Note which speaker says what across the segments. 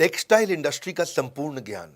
Speaker 1: Textile industry का संपूर्ण ज्ञान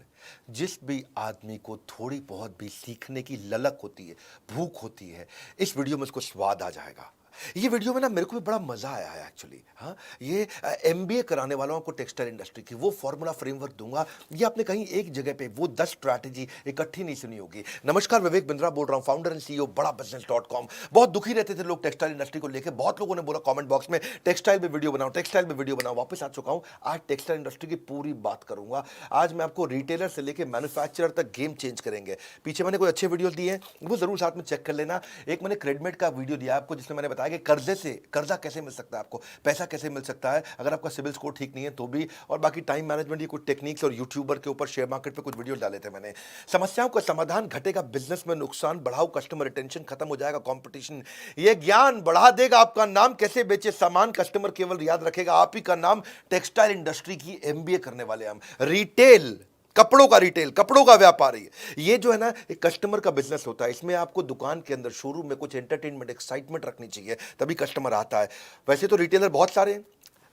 Speaker 1: जिस भी आदमी को थोड़ी बहुत भी सीखने की ललक होती है, भूख होती है, इस वीडियो में उसको स्वाद आ जाएगा। ये वीडियो में ना मेरे को भी बड़ा मजा आया है एक्चुअली। हाँ, ये एमबीए कराने वालों को टेक्सटाइल इंडस्ट्री की वो फॉर्मूला फ्रेमवर्क दूंगा। ये आपने कहीं एक जगह पे वो 10 स्ट्रैटेजी इकट्ठी नहीं सुनी होगी। नमस्कार, विवेक बिंद्रा बोल रहा हूँ, फाउंडर एंड सीईओ बड़ा बिजनेस.com। बहुत दुखी रहते थे लोग टेक्सटाइल इंडस्ट्री को लेकर। बहुत लोगों ने बोला कमेंट बॉक्स में टेक्सटाइल पे वीडियो बनाओ, टेक्सटाइल पे वीडियो बनाओ। वापस आ चुका हूँ, आज टेक्सटाइल इंडस्ट्री की पूरी बात करूंगा। आज मैं आपको रिटेलर से लेकर मैन्युफैक्चरर तक गेम चेंज करेंगे। पीछे मैंने कोई अच्छे वीडियो दिए हैं, वो जरूर साथ में चेक कर लेना। एक मैंने क्रेडिट का वीडियो दिया आपको जिसमें मैंने बताया कि कर्जे से कर्जा कैसे मिल सकता है, आपको पैसा कैसे मिल सकता है अगर आपका सिविल स्कोर ठीक नहीं है तो भी। और बाकी टाइम मैनेजमेंट की कुछ टेक्निक्स और यूट्यूबर के ऊपर शेयर मार्केट पे कुछ वीडियो डाले थे मैंने। समस्याओं का समाधान, घटेगा बिजनेस में नुकसान, बढ़ाओ कस्टमर रिटेंशन, खत्म हो जाएगा कंपटीशन। ये ज्ञान बढ़ा देगा आपका नाम, कैसे बेचे सामान कस्टमर केवल याद रखेगा आप ही का नाम। टेक्सटाइल इंडस्ट्री की एमबीए करने वाले हम। रिटेल, कपड़ों का रिटेल, कपड़ों का व्यापारी, ये जो है ना एक कस्टमर का बिजनेस होता है। इसमें आपको दुकान के अंदर शोरूम में कुछ एंटरटेनमेंट, एक्साइटमेंट रखनी चाहिए, तभी कस्टमर आता है। वैसे तो रिटेलर बहुत सारे हैं,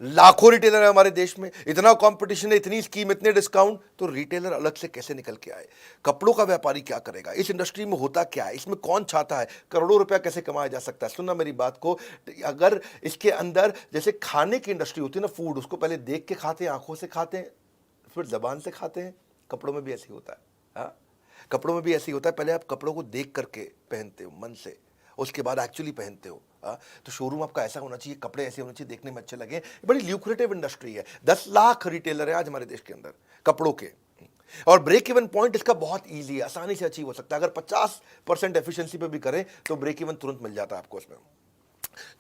Speaker 1: लाखों रिटेलर है हमारे देश में, इतना कंपटीशन है, इतनी स्कीम, इतने डिस्काउंट, तो रिटेलर अलग से कैसे निकल के आए? कपड़ों का व्यापारी क्या करेगा? इस इंडस्ट्री में होता क्या है? इसमें कौन चाहता है? करोड़ों रुपया कैसे कमाया जा सकता है? सुनना मेरी बात को। अगर इसके अंदर जैसे खाने की इंडस्ट्री होती है ना, फूड, उसको पहले देख के खाते हैं, आंखों से खाते हैं, फिर जबान से खाते हैं। कपड़ों में भी ऐसे ही होता है। हाँ, कपड़ों में भी ऐसे ही होता है। पहले आप कपड़ों को देख करके पहनते हो मन से, उसके बाद एक्चुअली पहनते हो। हाँ, तो शोरूम आपका ऐसा होना चाहिए, कपड़े ऐसे होने चाहिए, देखने में अच्छे लगे। बड़ी ल्यूक्रेटिव इंडस्ट्री है। 10 लाख रिटेलर है आज हमारे देश के अंदर कपड़ों के। और ब्रेक इवन पॉइंट इसका बहुत ईजी है, आसानी से अचीव हो सकता है। अगर 50% एफिशिएंसी पे भी करें तो ब्रेक इवन तुरंत मिल जाता है आपको इसमें।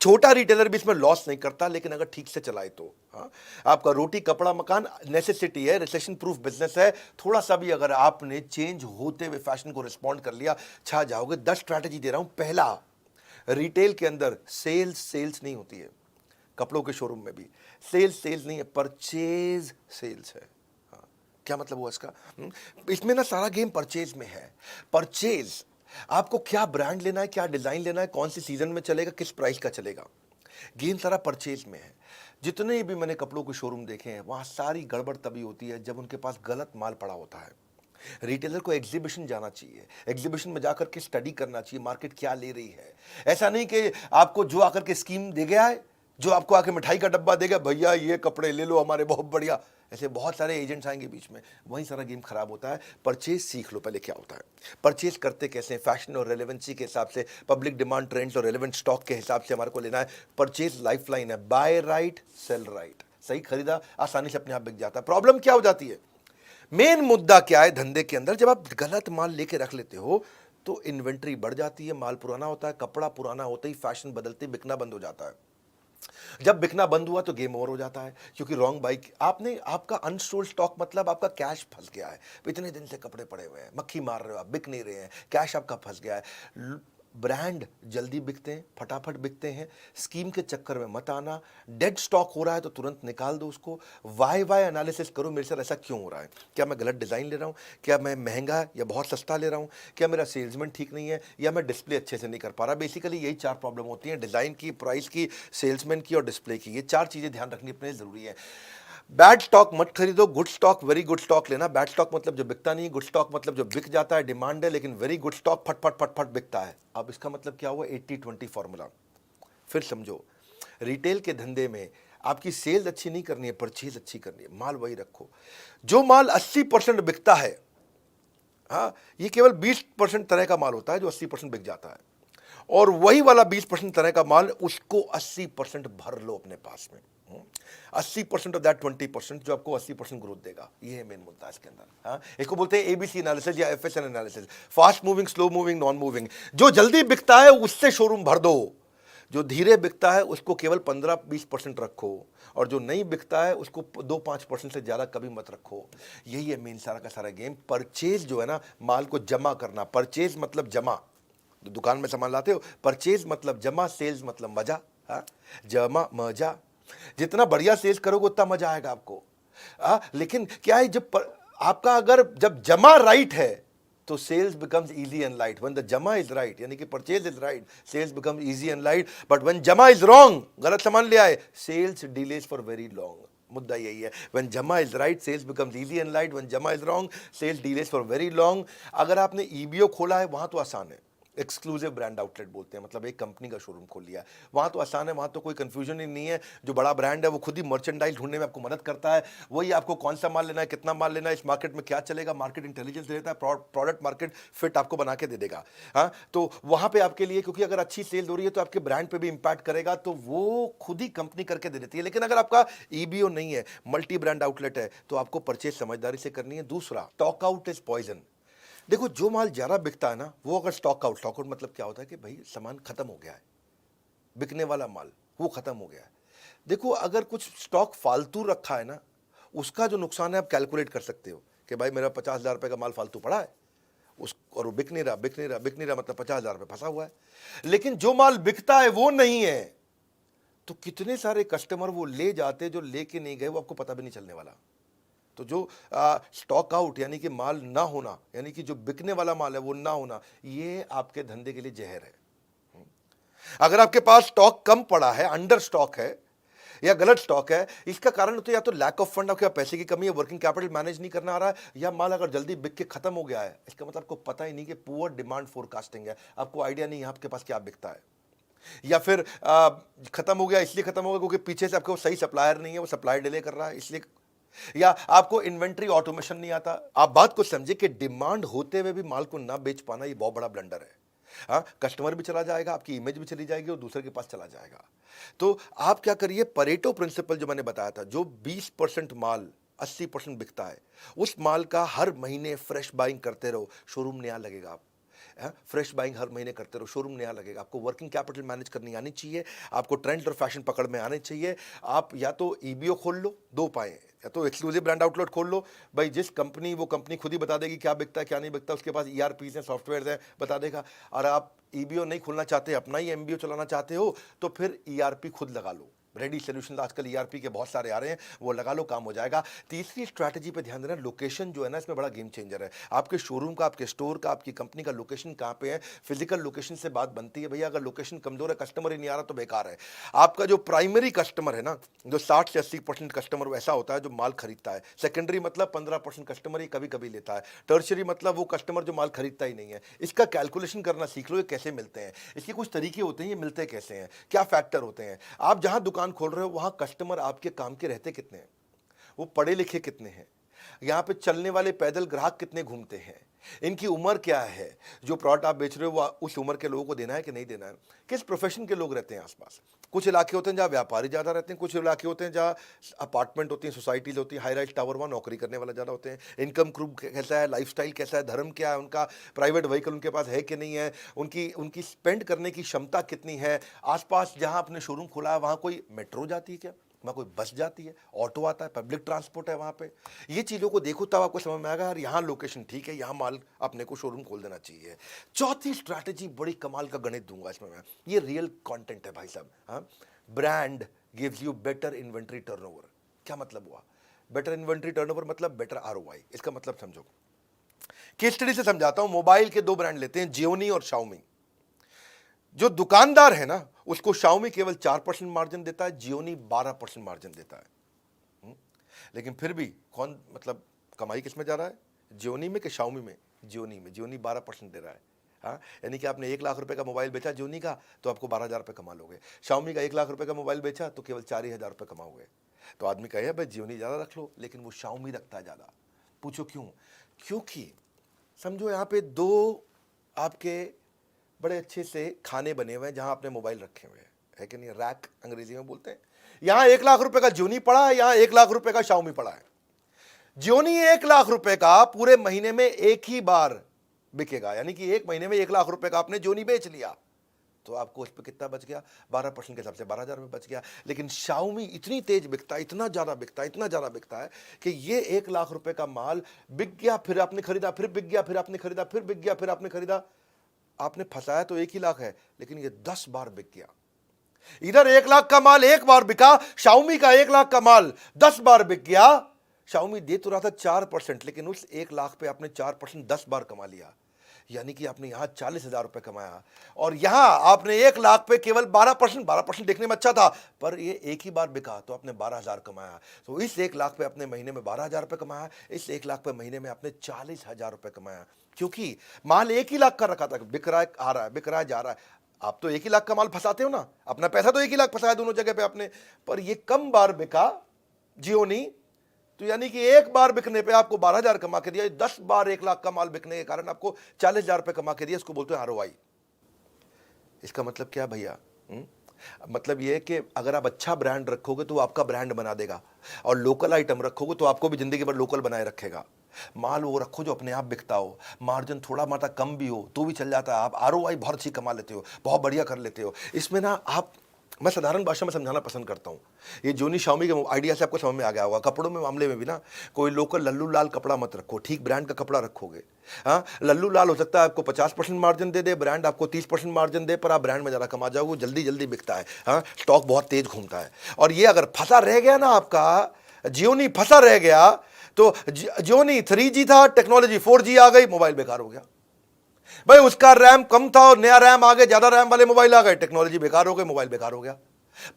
Speaker 1: छोटा रिटेलर भी इसमें लॉस नहीं करता, लेकिन अगर ठीक से चलाए तो। हाँ, आपका रोटी कपड़ा मकान नेसेसिटी है, रिसेशन प्रूफ बिजनेस है। थोड़ा सा भी अगर आपने चेंज होते हुए फैशन को रिस्पॉन्ड कर लिया, छा जाओगे। 10 स्ट्रैटेजी दे रहा हूं। पहला, रिटेल के अंदर सेल्स नहीं होती है। कपड़ों के शोरूम में भी सेल्स नहीं है, परचेज सेल्स है। हाँ, क्या मतलब हुआ इसका? इसमें ना सारा गेम परचेज में है। परचेज, आपको क्या ब्रांड लेना है, क्या डिजाइन लेना है, कौन सी सीजन में चलेगा, किस प्राइस का चलेगा, गेम सारा परचेज में है। जितने भी मैंने कपड़ों के शोरूम देखे हैं, वहां सारी गड़बड़ तभी होती है जब उनके पास गलत माल पड़ा होता है। रिटेलर को एग्जीबिशन जाना चाहिए, एग्जीबिशन में जाकर के स्टडी करना चाहिए मार्केट क्या ले रही है। ऐसा नहीं कि आपको जो आकर के स्कीम दे गया है, जो आपको आके मिठाई का डब्बा देगा, भैया ये कपड़े ले लो हमारे बहुत बढ़िया, ऐसे बहुत सारे एजेंट्स आएंगे बीच में, वहीं सारा गेम खराब होता है। परचेज सीख लो पहले क्या होता है, परचेज करते कैसे हैं, फैशन और रेलेवेंसी के हिसाब से, पब्लिक डिमांड, ट्रेंड्स और रेलेवेंट स्टॉक के हिसाब से हमारे को लेना है। परचेज लाइफलाइन है, बाय राइट सेल राइट। सही खरीदा आसानी से अपने आप बिक जाता है। प्रॉब्लम क्या हो जाती है, मेन मुद्दा क्या है धंधे के अंदर, जब आप गलत माल लेके रख लेते हो तो इन्वेंट्री बढ़ जाती है, माल पुराना होता है, कपड़ा पुराना होता ही फैशन बदलते बिकना बंद हो जाता है। जब बिकना बंद हुआ तो गेम ओवर हो जाता है, क्योंकि रॉन्ग बाइक आपने, आपका अनस्टोल्ड स्टॉक मतलब आपका कैश फंस गया है। इतने दिन से कपड़े पड़े हुए हैं, मक्खी मार रहे हो आप, बिक नहीं रहे हैं, कैश आपका फंस गया है। ब्रांड जल्दी बिकते हैं, फटाफट बिकते हैं, स्कीम के चक्कर में मत आना। डेड स्टॉक हो रहा है तो तुरंत निकाल दो उसको। वाई एनालिसिस करो, मेरे साथ ऐसा क्यों हो रहा है, क्या मैं गलत डिज़ाइन ले रहा हूँ, क्या मैं महंगा या बहुत सस्ता ले रहा हूँ, क्या मेरा सेल्समैन ठीक नहीं है, या मैं डिस्प्ले अच्छे से नहीं कर पा रहा। बेसिकली यही 4 प्रॉब्लम होती हैं, डिज़ाइन की, प्राइस की, सेल्समैन की और डिस्प्ले की। ये 4 चीज़ें ध्यान रखनी अपने लिए ज़रूरी है। बैड स्टॉक मत खरीदो, good stock, very good stock लेना। बैड स्टॉक मतलब जो बिकता नहीं, गुड स्टॉक मतलब जो बिक जाता है, डिमांड है, लेकिन वेरी गुड स्टॉक फट फट फट फट बिकता है। अब इसका मतलब क्या हुआ, 80-20 फॉर्मूला फिर समझो। रिटेल के धंधे में आपकी सेल्स अच्छी नहीं करनी है, परचेज अच्छी करनी है। माल वही रखो, जो माल 80% बिकता है, हाँ, ये केवल 20% तरह का माल होता है जो 80% बिक जाता है, और वही वाला 20% तरह का माल, उसको 80% भर लो अपने पास में। 80% ऑफ दैट 20% जो आपको 80% ग्रोथ देगा। ये है मेन मुद्दा इसके अंदर। हाँ, इसको बोलते हैं एबीसी एनालिसिस या एफएसएन analysis, fast moving, slow moving, non moving. जो जल्दी बिकता है उससे शोरूम भर दो, जो धीरे बिकता है उसको केवल 15-20% रखो, और जो नहीं बिकता है उसको 2-5% से ज़्यादा कभी मत रखो। यही है मेन सारा का सारा गेम। परचेज जो है ना, माल को जमा करना। परचेज मतलब जमा, दुकान में सामान लाते हो, परचेज मतलब जमा, सेल्स मतलब मजा। हाँ, जमा मजा, जितना बढ़िया सेल्स करोगे उतना मजा आएगा आपको। लेकिन क्या है, आपका अगर जब जमा राइट है तो sales becomes easy and light. When the जमा इज राइट, यानी कि purchase is right, sales becomes easy and light. But when जमा इज रॉन्ग, गलत सामान ले आए, sales delays for very long. मुद्दा यही है। व्हेन जमा is right sales becomes easy and light, when जमा is wrong sales delays for very long. अगर आपने ईबीओ खोला है वहां तो आसान है, एक्सक्लूसिव ब्रांड आउटलेट बोलते हैं, मतलब एक कंपनी का शोरूम खोल लिया है, वहां तो आसान है, वहां तो कोई कंफ्यूजन ही नहीं है। जो बड़ा ब्रांड है वो खुद ही मर्चेंडाइज ढूंढने में आपको मदद करता है, वही आपको कौन सा माल लेना है, कितना माल लेना है, इस मार्केट में क्या चलेगा, मार्केट इंटेलिजेंस देता है, प्रोडक्ट मार्केट फिट आपको बना के दे देगा। हाँ, तो वहां पे आपके लिए, क्योंकि अगर अच्छी सेल हो रही है तो आपके ब्रांड पे भी इंपैक्ट करेगा, तो वो खुद ही कंपनी करके दे देती है। लेकिन अगर आपका ईबीओ नहीं है, मल्टी ब्रांड आउटलेट है, तो आपको परचेज समझदारी से करनी है। दूसरा, स्टॉक आउट इज पॉइजन। देखो, जो माल ज़्यादा बिकता है ना, वो अगर स्टॉक आउट मतलब क्या होता है कि भाई सामान खत्म हो गया है, बिकने वाला माल वो खत्म हो गया है। देखो, अगर कुछ स्टॉक फालतू रखा है ना, उसका जो नुकसान है आप कैलकुलेट कर सकते हो कि भाई मेरा 50,000 रुपये का माल फालतू पड़ा है, उस और वो बिक नहीं रहा, मतलब 50,000 रुपये फंसा हुआ है। लेकिन जो माल बिकता है वो नहीं है, तो कितने सारे कस्टमर वो ले जाते, जो लेके नहीं गए, वो आपको पता भी नहीं चलने वाला। तो जो स्टॉक आउट यानी कि माल ना होना, यानी कि जो बिकने वाला माल है वो ना होना, ये आपके धंधे के लिए जहर है। अगर आपके पास स्टॉक कम पड़ा है, अंडर स्टॉक है या गलत स्टॉक है, इसका कारण तो या तो लैक ऑफ फंड, आपके पैसे की कमी है, वर्किंग कैपिटल मैनेज नहीं करना आ रहा है, या माल अगर जल्दी बिक के खत्म हो गया है, इसका मतलब आपको पता ही नहीं कि पुअर डिमांड फोरकास्टिंग है, आपको आइडिया नहीं है आपके पास क्या बिकता है। या फिर खत्म हो गया, इसलिए खत्म हो गया क्योंकि पीछे से आपको सही सप्लायर नहीं है, वो सप्लाई डिले कर रहा है इसलिए, या आपको इन्वेंट्री ऑटोमेशन नहीं आता। आप बात को समझे कि डिमांड होते हुए भी माल को ना बेच पाना, ये बहुत बड़ा ब्लंडर है। हाँ, कस्टमर भी चला जाएगा, आपकी इमेज भी चली जाएगी और दूसरे के पास चला जाएगा। तो आप क्या करिए, परेटो प्रिंसिपल जो मैंने बताया था, जो 20% माल 80% बिकता है, उस माल का हर महीने फ्रेश बाइंग करते रहो, शोरूम नया लगेगा। आप फ्रेश बाइंग हर महीने करते रहो, शोरूम नया लगेगा। आपको वर्किंग कैपिटल मैनेज करनी आनी चाहिए, आपको ट्रेंड और फैशन पकड़ में आने चाहिए। आप या तो ईबीओ खोल लो, दो पाए, या तो एक्सक्लूसिव ब्रांड आउटलेट खोल लो, भाई जिस कंपनी, वो कंपनी खुद ही बता देगी क्या बिकता है क्या नहीं बिकता, उसके पास ईआरपीज हैं, सॉफ्टवेयर हैं, बता देगा। और आप ईबीओ नहीं खोलना चाहते, अपना ही एमबीओ चलाना चाहते हो, तो फिर ईआरपी खुद लगा लो। रेडी सोल्यूशन आजकल ईआरपी के बहुत सारे आ रहे हैं, वो लगा लो, काम हो जाएगा। तीसरी स्ट्रैटेजी पे ध्यान देना, लोकेशन जो है ना, इसमें बड़ा गेम चेंजर है। आपके शोरूम का, आपके स्टोर का, आपकी कंपनी का लोकेशन कहाँ पे है, फिजिकल लोकेशन से बात बनती है। भैया अगर लोकेशन कमजोर है, कस्टमर ही नहीं आ रहा, तो बेकार है। आपका जो प्राइमरी कस्टमर है ना, जो 60 से 80% कस्टमर वैसा होता है जो माल खरीदता है। सेकेंडरी मतलब 15% कस्टमर ही कभी कभी लेता है। टर्शरी मतलब वो कस्टमर जो माल खरीदता ही नहीं है। इसका कैलकुलेशन करना सीख लो, ये कैसे मिलते हैं, इसके कुछ तरीके होते हैं, ये मिलते कैसे हैं, क्या फैक्टर होते हैं। आप जहां दुकान खोल रहे हो वहां कस्टमर आपके काम के रहते कितने हैं, वो पढ़े लिखे कितने हैं, यहाँ पे चलने वाले पैदल ग्राहक कितने घूमते हैं, इनकी उम्र क्या है, जो प्रोडक्ट आप बेच रहे हो वो उस उम्र के लोगों को देना है कि नहीं देना है, किस प्रोफेशन के लोग रहते हैं आसपास। कुछ इलाके होते हैं जहाँ व्यापारी ज़्यादा रहते हैं, कुछ इलाके होते हैं जहाँ अपार्टमेंट होती हैं, सोसाइटीज होती हैं, हाई राइज टावर, वहाँ नौकरी करने वाला ज़्यादा होते हैं। इनकम ग्रुप कैसा है, लाइफस्टाइल कैसा है, धर्म क्या है उनका, प्राइवेट व्हीकल उनके पास है कि नहीं है, उनकी उनकी स्पेंड करने की क्षमता कितनी है। आसपास जहाँ आपने शोरूम खोला है वहाँ कोई मेट्रो जाती है क्या, वहाँ कोई बस जाती है, ऑटो आता है, पब्लिक ट्रांसपोर्ट है वहाँ पे। ये चीज़ों को देखो तब आपको समझ में आएगा यार, यहाँ लोकेशन ठीक है, यहाँ माल अपने को शोरूम खोल देना चाहिए। चौथी स्ट्रैटेजी बड़ी कमाल का गणित दूंगा इसमें मैं, ये रियल कंटेंट है भाई साहब। हाँ, brand gives you better inventory turnover. क्या मतलब हुआ बेटर इन्वेंट्री टर्नओवर? मतलब बेटर आरओआई। इसका मतलब समझो, केस स्टडी से समझाता हूं। मोबाइल के दो ब्रांड लेते हैं, जियोनी और शाओमी। जो दुकानदार है ना, उसको शाओमी केवल 4% मार्जिन देता है, जियोनी 12% मार्जिन देता है। लेकिन फिर भी कौन, मतलब कमाई किस में जा रहा है, जियोनी में कि शाओमी में? जियोनी में। जियोनी 12% दे रहा है। हाँ, यानी कि आपने 1 लाख रुपए का मोबाइल बेचा जियोनी का, तो आपको 12,000 रुपये कमा लोगे। शाओमी का 1 लाख रुपए का मोबाइल बेचा तो केवल 4,000 रुपये कमाओगे। तो आदमी कहे भाई जियोनी ज़्यादा रख लो, लेकिन वो शाओमी रखता है ज़्यादा। पूछो क्यों? क्योंकि समझो यहाँ पे दो आपके बड़े अच्छे से खाने बने हुए हैं जहां आपने मोबाइल रखे हुए हैं, है कि नहीं, रैक अंग्रेजी में बोलते हैं। यहां 1 लाख रुपए का जियोनी पड़ा है, यहां 1 लाख रुपए का शाओमी पड़ा है। जियोनी 1 लाख रुपए का पूरे महीने में एक ही बार बिकेगा, यानी कि एक महीने में 1 लाख रुपए का आपने जियोनी बेच लिया, तो आपको उस पर कितना बच गया? 12% के हिसाब से 12,000 रुपये बच गया। लेकिन शाओमी इतनी तेज बिकता है, इतना ज़्यादा बिकता है, इतना ज़्यादा बिकता है कि ये 1 लाख रुपए का माल बिक गया, फिर आपने खरीदा, फिर बिक गया, फिर आपने खरीदा, फिर बिक गया, फिर आपने खरीदा। आपने फंसाया तो 1 ही लाख है, लेकिन ये 10 बार बिक गया। इधर 1 लाख का माल 1 बार बिका, शाओमी का 1 लाख का माल 10 बार बिक गया। शाओमी दे तो रहा था 4%, लेकिन उस 1 लाख पे आपने 4% 10 बार कमा लिया। यानी कि आपने यहाँ 40,000 रुपये कमाया और यहाँ आपने 1 लाख पे केवल 12% देखने में अच्छा था, पर ये एक ही बार बिका तो आपने 12,000 कमाया। तो इस 1 लाख पे अपने महीने में 12,000 रुपये कमाया, इस 1 लाख पे महीने में आपने 40,000 रुपये कमाया, क्योंकि माल 1 ही लाख का रखा था, बिक रहा है आ रहा है, बिक रहा है जा रहा है। आप तो 1 ही लाख का माल फंसाते हो ना, अपना पैसा तो 1 ही लाख फंसाया दोनों जगह पे आपने, पर ये कम बार बिका जियो नहीं, तो यानी कि एक बार बिकने पे आपको 12,000 कमा के दिया, 10 बार 1 लाख का माल बिकने के कारण आपको 40,000 रुपये कमा के दिया। इसको बोलते हैं आरओआई। इसका मतलब क्या भैया? मतलब ये है कि अगर आप अच्छा ब्रांड रखोगे तो वो आपका ब्रांड बना देगा, और लोकल आइटम रखोगे तो आपको भी जिंदगी भर लोकल बनाए रखेगा। माल वो रखो जो अपने आप बिकता हो, मार्जिन थोड़ा मात्रा कम भी हो तो भी चल जाता है, आप आरओआई बहुत अच्छी कमा लेते हो, बहुत बढ़िया कर लेते हो। इसमें ना आप, मैं साधारण भाषा में समझाना पसंद करता हूँ। ये जोनी शाओमी के आइडिया से आपको समझ में आ गया होगा। कपड़ों में मामले में भी ना, कोई लोकल लल्लू लाल कपड़ा मत रखो, ठीक ब्रांड का कपड़ा रखोगे। हाँ, लल्लू लाल हो सकता है आपको 50% मार्जिन दे दे, ब्रांड आपको 30% मार्जिन दे, पर आप ब्रांड में ज़्यादा कमा जाओगे, जल्दी जल्दी बिकता है। हाँ, स्टॉक बहुत तेज घूमता है। और ये अगर फंसा रह गया ना आपका, जियोनी फंसा रह गया, तो जियोनी 3G था, टेक्नोलॉजी 4G आ गई, मोबाइल बेकार हो गया। भाई उसका रैम कम था और नया रैम आ गया, ज्यादा रैम वाले मोबाइल आ गए, टेक्नोलॉजी बेकार हो गई, मोबाइल बेकार हो गया।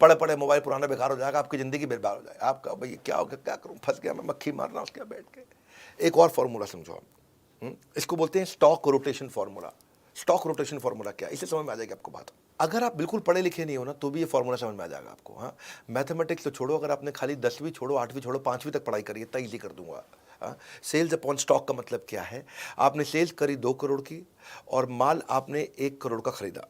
Speaker 1: पड़े पड़े मोबाइल पुराना बेकार हो जाएगा, आपकी जिंदगी बेकार हो जाएगा। आपका भाई क्या हो गया, क्या करूं, फंस गया मैं, मक्खी मारना उसके बैठ के। एक और फॉर्मूला समझो आप, इसको बोलते हैं stock rotation formula. Stock rotation formula क्या है, इसे समझ में आ जाएगी आपको बात। अगर आप बिल्कुल पढ़े लिखे नहीं हो ना तो भी ये फॉर्मूला समझ में आ जाएगा आपको। हाँ, मैथमेटिक्स तो छोड़ो, अगर आपने खाली 10वीं छोड़ो, 8वीं छोड़ो, 5वीं तक पढ़ाई करिए, इतना ईजी कर दूंगा। सेल्स अपॉन स्टॉक का मतलब क्या है? आपने सेल्स करी 2 करोड़ की और माल आपने 1 करोड़ का खरीदा,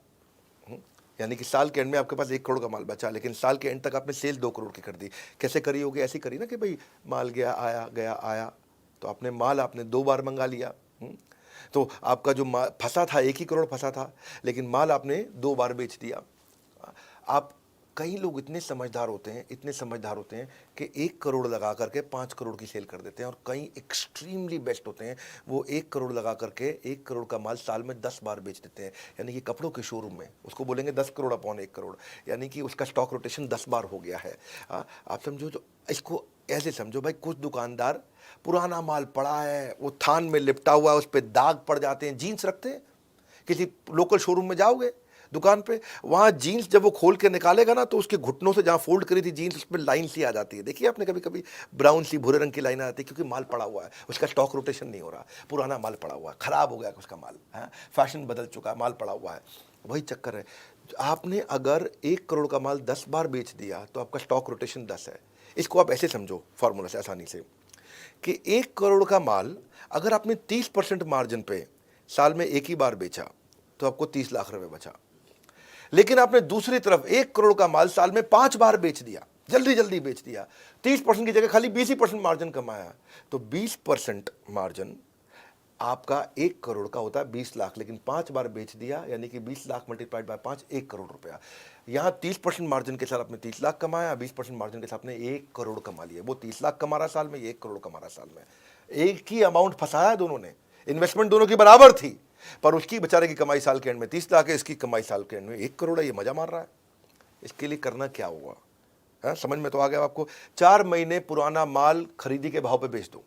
Speaker 1: यानी कि साल के एंड में आपके पास 1 करोड़ का माल बचा, लेकिन साल के एंड तक आपने सेल 2 करोड़ की कर दी। कैसे करी होगी? ऐसी करी ना कि भाई माल गया आया गया आया, तो आपने माल आपने 2 बार मंगा लिया। तो आपका जो फंसा था 1 ही करोड़ फंसा था, लेकिन माल आपने 2 बार बेच दिया। आप, कई लोग इतने समझदार होते हैं, इतने समझदार होते हैं कि 1 करोड़ लगा करके 5 करोड़ की सेल कर देते हैं, और कई एक्सट्रीमली बेस्ट होते हैं, वो 1 करोड़ लगा करके 1 करोड़ का माल साल में 10 बार बेच देते हैं। यानी कि कपड़ों के शोरूम में उसको बोलेंगे 10 करोड़ अपॉन 1 करोड़, यानी कि उसका स्टॉक रोटेशन 10 बार हो गया है। आप समझो, तो इसको ऐसे समझो भाई, कुछ दुकानदार पुराना माल पड़ा है, वो थान में लिपटा हुआ है, उस पर दाग पड़ जाते हैं, जीन्स रखते हैं। किसी लोकल शोरूम में जाओगे दुकान पे, वहाँ जीन्स जब वो खोल के निकालेगा ना, तो उसके घुटनों से जहाँ फोल्ड करी थी जीन्स, उस पर लाइन सी आ जाती है। देखिए आपने कभी कभी ब्राउन सी भूरे रंग की लाइन आ जाती है, क्योंकि माल पड़ा हुआ है, उसका स्टॉक रोटेशन नहीं हो रहा, पुराना माल पड़ा हुआ है, खराब हो गया उसका माल, है, फैशन बदल चुका है, माल पड़ा हुआ है। वही चक्कर है। आपने अगर 1 करोड़ का माल 10 बार बेच दिया तो आपका स्टॉक रोटेशन 10 है। इसको आप ऐसे समझो फॉर्मूला से आसानी से, कि 1 करोड़ का माल अगर आपने 30% मार्जिन पे साल में 1 ही बार बेचा तो आपको 30 लाख रुपए बचा। लेकिन आपने दूसरी तरफ 1 करोड़ का माल साल में 5 बार बेच दिया, जल्दी जल्दी बेच दिया, 30% की जगह खाली 20% मार्जिन कमाया, तो 20% मार्जिन आपका 1 करोड़ का होता है 20 लाख, लेकिन 5 बार बेच दिया, यानी कि 20 लाख मल्टीप्लाइड बाय 5, 1 करोड़ रुपया। यहाँ 30% मार्जिन के साथ आपने 30 लाख कमाया, 20% मार्जिन के साथ आपने 1 करोड़ कमा लिया। वो 30 लाख कमा रहा साल में, ये 1 करोड़ कमा रहा साल में। एक ही अमाउंट फंसाया दोनों ने, इन्वेस्टमेंट दोनों की बराबर थी, पर उसकी बेचारे की कमाई साल के एंड में 30 लाख है, इसकी कमाई साल के एंड में 1 करोड़ है। ये मजा मार रहा है। इसके लिए करना क्या हुआ है, समझ में तो आ गया आपको? 4 महीने पुराना माल खरीदी के भाव पे बेच दो।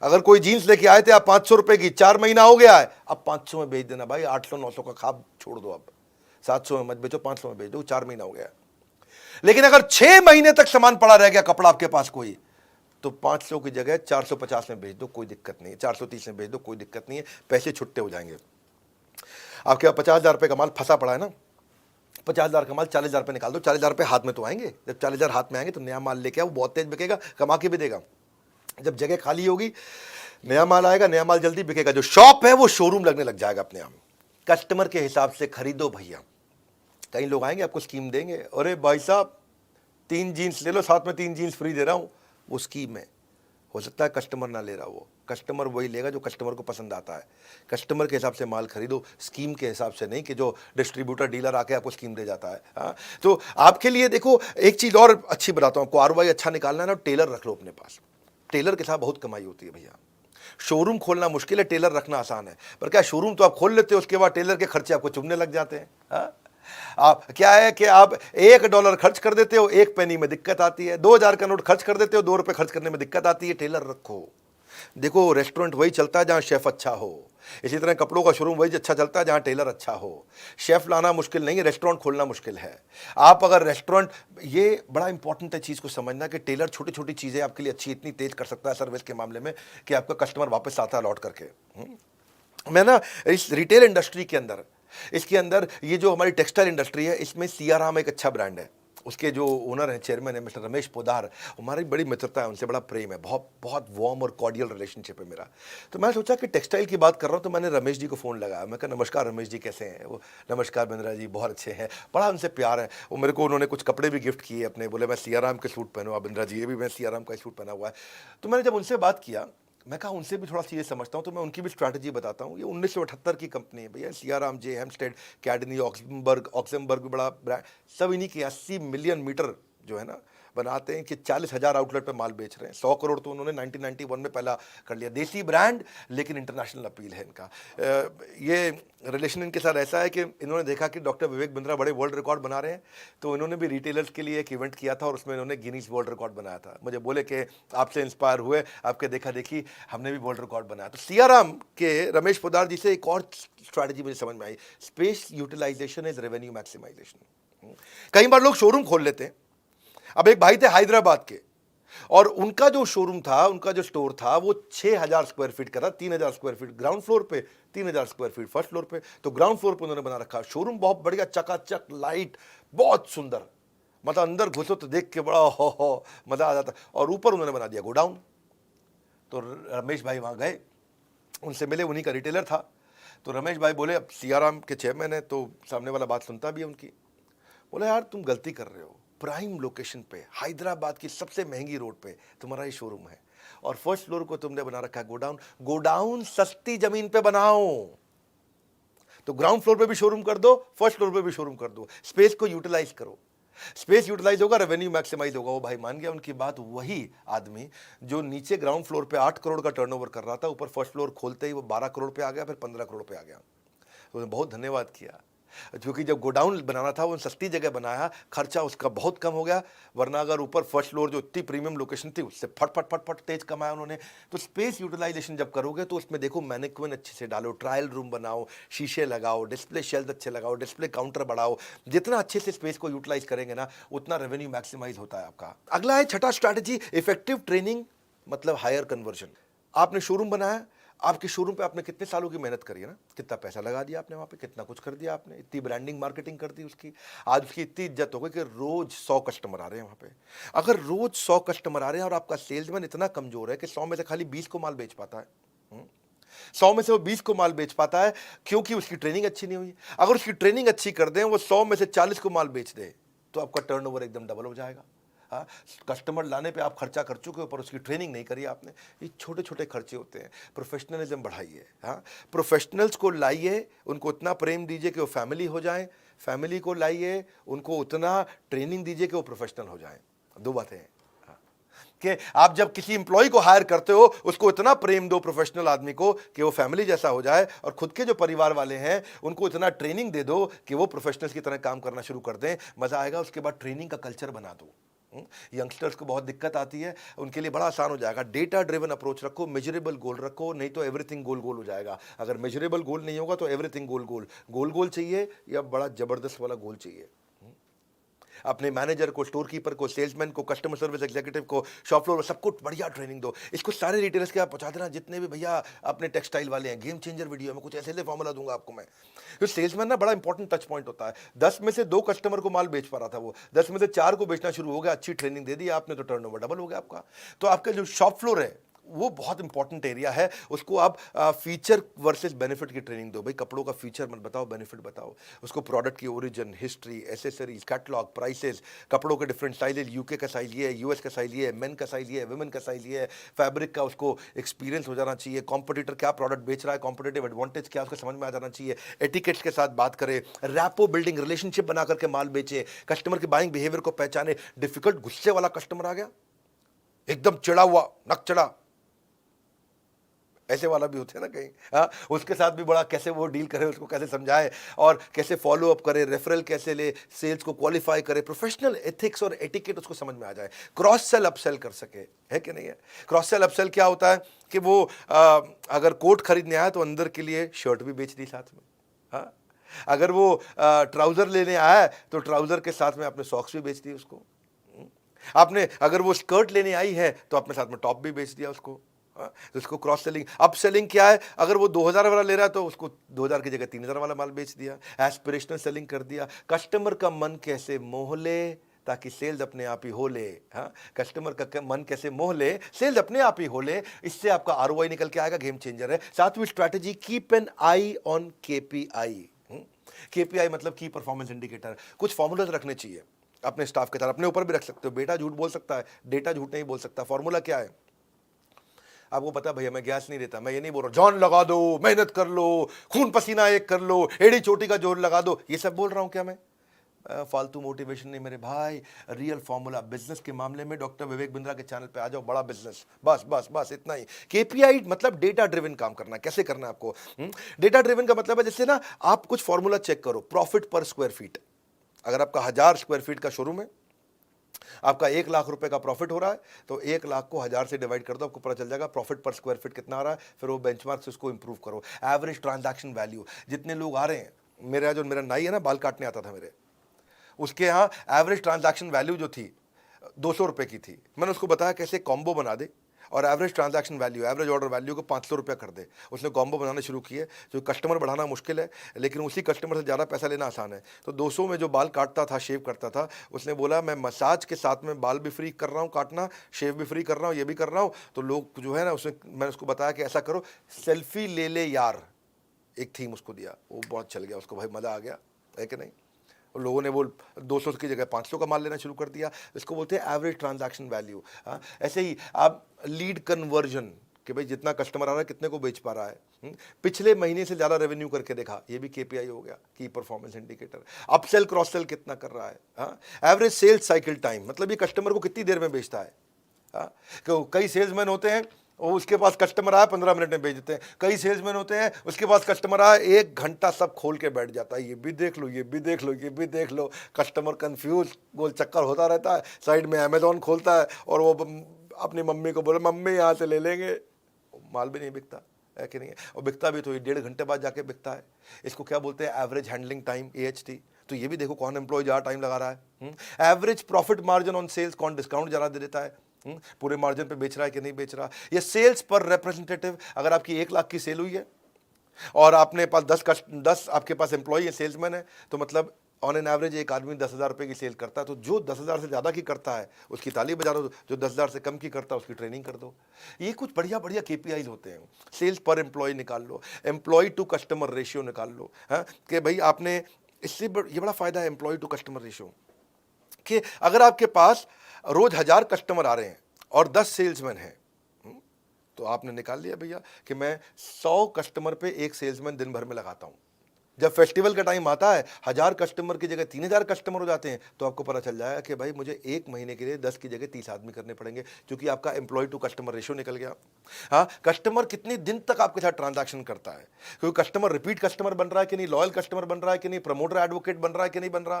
Speaker 1: अगर कोई जीन्स लेके आए थे आप 500 रुपए की, 4 महीना हो गया है, अब 500 में बेच देना भाई। 800 900 का खाब छोड़ दो, अब 700 में मत बेचो, 500 में बेच दो, 4 महीना हो गया। लेकिन अगर 6 महीने तक सामान पड़ा रह गया कपड़ा आपके पास कोई, तो 500 की जगह 450 में बेच दो, कोई दिक्कत नहीं है। 430 में बेच दो, कोई दिक्कत नहीं है, पैसे छुट्टे हो जाएंगे। आपके पास 50,000 रुपये का माल फंसा पड़ा है ना, 50,000 का माल 40,000 रुपये निकाल दो, 40,000 रुपये हाथ में तो आएंगे। जब 40,000 हाथ में आएंगे तो नया माल लेके आओ, बहुत तेज बिकेगा, कमा के भी देगा। जब जगह खाली होगी, नया माल आएगा, नया माल जल्दी बिकेगा, जो शॉप है वो शोरूम लगने लग जाएगा अपने आप। कस्टमर के हिसाब से खरीदो भैया। कई लोग आएंगे आपको स्कीम देंगे, अरे भाई साहब 3 जीन्स ले लो, साथ में 3 जीन्स फ्री दे रहा हूँ, वो स्कीम है। हो सकता है कस्टमर ना ले रहा, वो कस्टमर वही लेगा जो कस्टमर को पसंद आता है। कस्टमर के हिसाब से माल खरीदो, स्कीम के हिसाब से नहीं कि जो डिस्ट्रीब्यूटर डीलर आके आपको स्कीम दे जाता है। हाँ, तो आपके लिए देखो एक चीज़ और अच्छी बताता हूँ, आपको आरओआई अच्छा निकालना है ना, टेलर रख लो अपने पास। टेलर के साथ बहुत कमाई होती है भैया। शोरूम खोलना मुश्किल है, टेलर रखना आसान है। पर क्या शोरूम तो आप खोल लेते हो, उसके बाद टेलर के खर्चे आपको चुभने लग जाते हैं। हाँ? आप क्या है कि आप $1 खर्च कर देते हो, 1 पेनी में दिक्कत आती है। 2,000 का नोट खर्च कर देते हो, 2 रुपए खर्च करने में दिक्कत आती है। टेलर रखो। देखो रेस्टोरेंट वही चलता है जहां शेफ अच्छा हो, इसी तरह कपड़ों का शोरूम वही अच्छा चलता है जहां टेलर अच्छा हो। शेफ लाना मुश्किल नहीं है, रेस्टोरेंट खोलना मुश्किल है। आप अगर रेस्टोरेंट, ये बड़ा इंपॉर्टेंट है चीज़ को समझना कि टेलर छोटी छोटी चीज़ें आपके लिए अच्छी इतनी तेज कर सकता है सर्विस के मामले में कि आपका कस्टमर वापस आता है लौट करके। मैं ना इस रिटेल इंडस्ट्री के अंदर, इसके अंदर ये जो हमारी टेक्सटाइल इंडस्ट्री है, इसमें सियाराम एक अच्छा ब्रांड है। उसके जो ओनर हैं, चेयरमैन है मिस्टर रमेश पोदार, हमारी बड़ी मित्रता है उनसे, बड़ा प्रेम है, बहुत बहुत वार्म और कॉर्डियल रिलेशनशिप है मेरा। तो मैं सोचा कि टेक्सटाइल की बात कर रहा हूँ, तो मैंने रमेश जी को फ़ोन लगाया। मैं कहा नमस्कार रमेश जी, कैसे हैं? वो नमस्कार बिंद्रा जी, बहुत अच्छे हैं। बड़ा उनसे प्यार है। वो मेरे को उन्होंने कुछ कपड़े भी गिफ्ट किए अपने, बोले मैं सियाराम के सूट पहनूँ बिंद्रा जी, ये भी मैं सियाराम का सूट पहना हुआ है। तो मैंने जब उनसे बात किया, मैं कहा उनसे भी थोड़ा सी ये समझता हूँ, तो मैं उनकी भी स्ट्रैटेजी बताता हूँ। ये 1978 की कंपनी है भैया, सियाराम, जे हेम्स्टेड, कैडनी, ऑक्समबर्ग भी बड़ा ब्रांड, सब इन्हीं की 80 मिलियन मीटर जो है ना बनाते हैं, कि 40,000 आउटलेट पे माल बेच रहे हैं। 100 करोड़ तो उन्होंने 1991 में पहला कर लिया। देसी ब्रांड, लेकिन इंटरनेशनल अपील है इनका। ये रिलेशन इनके साथ ऐसा है कि इन्होंने देखा कि डॉक्टर विवेक बिंद्रा बड़े वर्ल्ड रिकॉर्ड बना रहे हैं, तो इन्होंने भी रिटेलर्स के लिए एक इवेंट किया था और उसमें इन्होंने गिनीज वर्ल्ड रिकॉर्ड बनाया था। मुझे बोले कि आपसे इंस्पायर हुए, आपके देखा देखी हमने भी वर्ल्ड रिकॉर्ड बनाया। तो सियाराम के रमेश पोदार जी से एक और स्ट्रैटेजी मुझे समझ में आई, space utilisation is revenue maximisation. कई बार लोग शोरूम खोल लेते हैं। अब एक भाई थे हैदराबाद के, और उनका जो शोरूम था, उनका जो स्टोर था, वो 6,000 स्क्वायर फीट का था। 3,000 स्क्वायर फीट ग्राउंड फ्लोर पे, 3,000 स्क्वायर फीट फर्स्ट फ्लोर पे। तो ग्राउंड फ्लोर पे उन्होंने बना रखा शोरूम, बहुत बढ़िया, चकाचक, लाइट, बहुत सुंदर, मतलब अंदर घुसो तो देख के बड़ा हो मजा आ जाता। और ऊपर उन्होंने बना दिया गोडाउन। तो रमेश भाई वहां गए, उनसे मिले, उन्हीं का रिटेलर था। तो रमेश भाई बोले, अब सियाराम के चेयरमैन है तो सामने वाला बात सुनता भी है उनकी। बोले यार तुम गलती कर रहे हो, प्राइम लोकेशन पे, हैदराबाद की सबसे महंगी रोड पे तुम्हारा ये शोरूम है, और फर्स्ट फ्लोर को तुमने बना रखा है गोडाउन। गोडाउन सस्ती जमीन पे बनाओ, तो ग्राउंड फ्लोर पे भी शोरूम कर दो, फर्स्ट फ्लोर पे भी शोरूम कर दो, स्पेस को यूटिलाइज करो। स्पेस यूटिलाइज होगा, रेवेन्यू मैक्सिमाइज होगा। वो भाई मान गया उनकी बात। वही आदमी जो नीचे ग्राउंड फ्लोर पे 8 करोड़ का टर्नओवर कर रहा था, ऊपर फर्स्ट फ्लोर खोलते ही वो 12 करोड़ पे आ गया, फिर 15 करोड़ पे आ गया। तो उन्हें बहुत धन्यवाद किया, क्योंकि जब गोडाउन बनाना था वो सस्ती जगह बनाया, खर्चा उसका बहुत कम हो गया। वरना अगर ऊपर फर्स्ट फ्लोर जो इतनी प्रीमियम लोकेशन थी, उससे फट फट फट फट तेज कमाया उन्होंने। तो स्पेस यूटिलाइजेशन जब करोगे तो उसमें देखो मैनेक्विन अच्छे से डालो, ट्रायल रूम बनाओ, शीशे लगाओ, डिस्प्ले शेल्फ अच्छे लगाओ, डिस्प्ले काउंटर बढ़ाओ। जितना अच्छे से स्पेस को यूटिलाइज करेंगे ना, उतना रेवेन्यू मैक्सिमाइज होता है आपका। अगला है छठा स्ट्रैटेजी, इफेक्टिव ट्रेनिंग, मतलब हायर कन्वर्जन। आपने शोरूम बनाया, आपके शोरूम पे आपने कितने सालों की मेहनत करी है ना, कितना पैसा लगा दिया आपने वहाँ पे, कितना कुछ कर दिया आपने, इतनी ब्रांडिंग मार्केटिंग कर दी उसकी। आज उसकी इतनी इज्जत हो गई कि रोज 100 कस्टमर आ रहे हैं वहाँ पे। अगर रोज 100 कस्टमर आ रहे हैं और आपका सेल्समैन इतना कमजोर है कि 100 में से खाली 20 को माल बेच पाता है, 100 में से वो 20 को माल बेच पाता है, क्योंकि उसकी ट्रेनिंग अच्छी नहीं हुई। अगर उसकी ट्रेनिंग अच्छी कर दें, वो 100 में से 40 को माल बेच दे, तो आपका टर्नओवर एकदम डबल हो जाएगा। हाँ, कस्टमर लाने पे आप खर्चा कर चुके हो, पर उसकी ट्रेनिंग नहीं करी आपने। ये छोटे छोटे खर्चे होते हैं। प्रोफेशनलिज्म बढ़ाइए। हाँ, प्रोफेशनल्स को लाइए, उनको उतना प्रेम दीजिए कि वो फैमिली हो जाएं। फैमिली को लाइए, उनको उतना ट्रेनिंग दीजिए कि वो प्रोफेशनल हो जाएं। दो बातें हैं कि आप जब किसी एम्प्लॉय को हायर करते हो, उसको इतना प्रेम दो प्रोफेशनल आदमी को कि वो फैमिली जैसा हो जाए, और खुद के जो परिवार वाले हैं उनको इतना ट्रेनिंग दे दो कि वो प्रोफेशनल्स की तरह काम करना शुरू कर दें। मजा आएगा। उसके बाद ट्रेनिंग का कल्चर बना दो। यंगस्टर्स को बहुत दिक्कत आती है, उनके लिए बड़ा आसान हो जाएगा। डेटा ड्रिवन अप्रोच रखो, मेजरेबल गोल रखो, नहीं तो एवरीथिंग गोल गोल हो जाएगा। अगर मेजरेबल गोल नहीं होगा तो एवरीथिंग गोल गोल। गोल गोल चाहिए या बड़ा जबरदस्त वाला गोल चाहिए। अपने मैनेजर को, स्टोर कीपर को, सेल्समैन को, कस्टमर सर्विस एग्जीक्यूटिव को, शॉप फ्लोर सबको बढ़िया ट्रेनिंग दो। इसको सारे रिटेलर्स के आप पहुंचा देना, जितने भी भैया अपने टेक्सटाइल वाले हैं। गेम चेंजर वीडियो में कुछ ऐसे ऐसे फॉर्मूला दूंगा आपको मैं। तो सेल्समैन ना बड़ा इंपॉर्टेंट टच पॉइंट होता है। 10 में से 2 कस्टमर को माल बेच पा रहा था, वो 10 में से 4 को बेचना शुरू हो गया। अच्छी ट्रेनिंग दे दी आपने तो टर्नओवर डबल हो गया आपका। तो आपका जो शॉप फ्लोर है वो बहुत इंपॉर्टेंट एरिया है। उसको आप फीचर वर्सेस बेनिफिट की ट्रेनिंग दो। भाई कपड़ों का फीचर मत बताओ, बेनिफिट बताओ उसको। प्रोडक्ट की origin, history, accessories, catalogue, prices, कपड़ों के डिफरेंट साइजेज, यूके का साइज ये है, यूएस का साइज ये है, मेन का साइज ये है, वुमेन का साइज ये है। फैब्रिक का उसको एक्सपीरियंस हो जाना चाहिए। कॉम्पिटिटर क्या प्रोडक्ट बेच रहा है, कॉम्पिटिटिव एडवांटेज क्या, उसको समझ में आ जाना चाहिए। एटिकेट्स के साथ बात करें, रैपो बिल्डिंग, रिलेशनशिप बना करके माल बेचे, कस्टमर के बाइंग बिहेवियर को पहचाने। डिफिकल्ट गुस्से वाला कस्टमर आ गया, एकदम चिड़ा हुआ, नक चढ़ा, ऐसे वाला भी होते हैं ना कहीं। हाँ, उसके साथ भी बड़ा कैसे वो डील करे, उसको कैसे समझाए और कैसे फॉलो अप करे, रेफरल कैसे ले, सेल्स को क्वालिफाई करे, प्रोफेशनल एथिक्स और एटिकेट उसको समझ में आ जाए, क्रॉस सेल अपसेल कर सके, है कि नहीं है। क्रॉस सेल अपसेल क्या होता है कि वो अगर कोट खरीदने आया तो अंदर के लिए शर्ट भी बेच दी साथ में। हाँ, अगर वो ट्राउजर लेने आया है तो ट्राउजर के साथ में अपने सॉक्स भी बेच दिए उसको। आपने अगर वो स्कर्ट लेने आई है तो अपने साथ में टॉप भी बेच दिया उसको। तो इसको क्रॉस सेलिंग। अप सेलिंग क्या है, अगर वो 2000 वाला ले रहा है तो उसको 2000 की जगह 3000 वाला माल बेच दिया। एस्पिरेशनल सेलिंग कर दिया। कस्टमर का मन कैसे मोह ले ताकि सेल्स अपने आप ही हो ले। हाँ, कस्टमर का मन कैसे मोह ले, सेल्स अपने आप ही हो ले, इससे आपका आरओआई निकल के आएगा, गेम चेंजर है। सातवीं strategy, keep an I on KPI. KPI मतलब की परफॉर्मेंस इंडिकेटर। कुछ फॉर्मूलाज रखने चाहिए अपने स्टाफ के साथ, अपने ऊपर भी रख सकते हो। बेटा झूठ बोल सकता है, डेटा झूठ नहीं बोल सकता। फॉर्मूला क्या है आपको पता है भैया, मैं गैस नहीं देता, मैं ये नहीं बोल रहा जॉन लगा दो, मेहनत कर लो, खून पसीना एक कर लो, एड़ी चोटी का जोर लगा दो, ये सब बोल रहा हूं क्या मैं? फालतू मोटिवेशन नहीं मेरे भाई, रियल फॉर्मूला। बिजनेस के मामले में डॉक्टर विवेक बिंद्रा के चैनल पे आ जाओ, बड़ा बिजनेस, बस बस बस इतना ही। केपीआई मतलब डेटा ड्रिवन काम करना। कैसे करना है आपको? डेटा ड्रिवन का मतलब है जैसे ना आप कुछ फॉर्मूला चेक करो, प्रॉफिट पर स्क्वायर फीट। अगर आपका 1000 स्क्वायर फीट का शोरूम है, आपका 1 लाख रुपए का प्रॉफिट हो रहा है, तो 1 लाख को 1000 से डिवाइड कर दो, आपको पता चल जाएगा प्रॉफिट पर स्क्वायर फीट कितना आ रहा है। फिर वो बेंचमार्क से उसको इंप्रूव करो। एवरेज ट्रांजैक्शन वैल्यू, जितने लोग आ रहे हैं, मेरा जो मेरा नाई है ना, बाल काटने आता था मेरे, उसके यहाँ एवरेज ट्रांजैक्शन वैल्यू जो थी 200 रुपए की थी। मैंने उसको बताया कैसे कॉम्बो बना दे और average transaction value, average order value को 500 रुपया कर दे। उसने कॉम्बो बनाना शुरू किए। जो कस्टमर बढ़ाना मुश्किल है, लेकिन उसी कस्टमर से ज़्यादा पैसा लेना आसान है। तो 200 में जो बाल काटता था, शेव करता था, उसने बोला मैं मसाज के साथ में बाल भी फ्री कर रहा हूँ काटना, शेव भी फ्री कर रहा हूँ, ये भी कर रहा हूँ। तो लोग जो है ना, उसने, मैंने उसको बताया कि ऐसा करो, सेल्फी ले ले यार, एक थीम उसको दिया, वो बहुत चल गया उसको, भाई मज़ा आ गया, है कि नहीं। लोगों ने वो 200 की जगह 500 का माल लेना शुरू कर दिया। इसको बोलते हैं एवरेज ट्रांजैक्शन वैल्यू। हाँ, ऐसे ही आप लीड कन्वर्जन, कि भाई जितना कस्टमर आ रहा है कितने को बेच पा रहा है, पिछले महीने से ज़्यादा रेवेन्यू करके देखा, ये भी केपीआई हो गया, की performance indicator. Upsell cross sell कितना कर रहा है। हाँ, एवरेज सेल्स साइकिल टाइम, मतलब ये कस्टमर को कितनी देर में बेचता है। हाँ, कई सेल्समैन होते हैं, वो उसके पास कस्टमर आया 15 मिनट में बेच देते हैं। कई सेल्समैन होते हैं, उसके पास कस्टमर आया 1 घंटा सब खोल के बैठ जाता है, ये भी देख लो, ये भी देख लो, ये भी देख लो। कस्टमर कंफ्यूज, गोल चक्कर होता रहता है। साइड में अमेजोन खोलता है और वो अपनी मम्मी को बोले मम्मी यहाँ से ले लेंगे, माल भी नहीं बिकता, है कि नहीं है। और बिकता भी तो ये 1.5 घंटे बाद जाके बिकता है। इसको क्या बोलते हैं? Average handling time, AHT। तो ये भी देखो कौन एम्प्लॉय ज़्यादा टाइम लगा रहा है। Average profit margin on sales, कौन डिस्काउंट ज़्यादा दे देता है, पूरे मार्जिन पे बेच रहा है कि नहीं बेच रहा। ये सेल्स पर रिप्रेजेंटेटिव, अगर आपकी 1 लाख की सेल हुई है और आपने पास 10 आपके पास एम्प्लॉय है, सेल्समैन है, तो मतलब ऑन एन एवरेज एक आदमी 10,000 रुपये की सेल करता है। तो जो 10,000 से ज़्यादा की करता है उसकी ताली बजा दो, जो 10,000 से कम की करता है उसकी ट्रेनिंग कर दो। ये कुछ बढ़िया बढ़िया KPIs होते हैं। सेल्स पर एम्प्लॉय निकाल लो, एम्प्लॉय टू कस्टमर रेशियो निकाल लो। हाँ, कि भाई आपने इससे ये बड़ा फायदा है एम्प्लॉय टू कस्टमर रेशियो, कि अगर आपके पास रोज 1000 कस्टमर आ रहे हैं और 10 सेल्समैन हैं, तो आपने निकाल लिया भैया कि मैं 100 कस्टमर पे एक सेल्समैन दिन भर में लगाता हूं। जब फेस्टिवल का टाइम आता है, 1000 कस्टमर की जगह 3000 कस्टमर हो जाते हैं, तो आपको पता चल जाएगा कि भाई मुझे एक महीने के लिए 10 की जगह 30 आदमी करने पड़ेंगे, क्योंकि आपका एम्प्लॉय टू कस्टमर रेशियो निकल गया। हाँ, कस्टमर कितने दिन तक आपके साथ ट्रांजैक्शन करता है, क्योंकि कस्टमर रिपीट कस्टमर बन रहा है कि नहीं, लॉयल कस्टमर बन रहा है कि नहीं, प्रमोटर एडवोकेट बन रहा है कि नहीं बन रहा।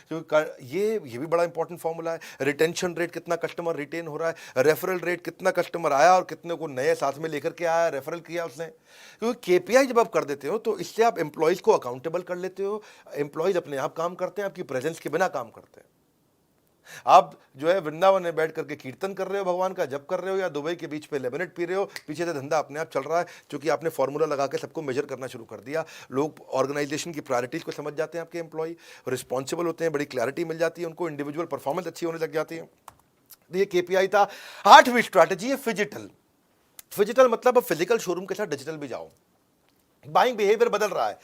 Speaker 1: क्योंकि ये भी बड़ा इंपॉर्टेंट फॉर्मूला है। रिटेंशन रेट, कितना कस्टमर रिटेन हो रहा है। रेफरल रेट, कितना कस्टमर आया और कितने को नए साथ में लेकर के आया, रेफरल किया उसने। क्योंकि KPI जब आप कर देते हो तो इससे आप एम्प्लॉयज को अकाउंटेबल कर लेते हो। एम्प्लॉयज अपने आप काम करते हैं, आपकी प्रेजेंस के बिना काम करते हैं। आप जो है वृंदावन में बैठ करके कीर्तन कर रहे हो, भगवान का जप कर रहे हो, या दुबई के बीच पे लेमनेट पी रहे हो, पीछे से धंधा अपने आप चल रहा है, क्योंकि आपने फॉर्मूला लगा के सबको मेजर करना शुरू कर दिया। लोग ऑर्गेनाइजेशन की प्रायोरिटीज को समझ जाते हैं, आपके एम्प्लॉय रिस्पॉन्सिबल होते हैं, बड़ी क्लैरिटी मिल जाती है उनको, इंडिविजुअल परफॉर्मेंस अच्छी होने लग जाती है। तो ये KPI था। 8वीं स्ट्रैटेजी है फिजिटल। फिजिटल मतलब अब फिजिकल शोरूम के साथ डिजिटल भी जाओ। बाइंग बिहेवियर बदल रहा है,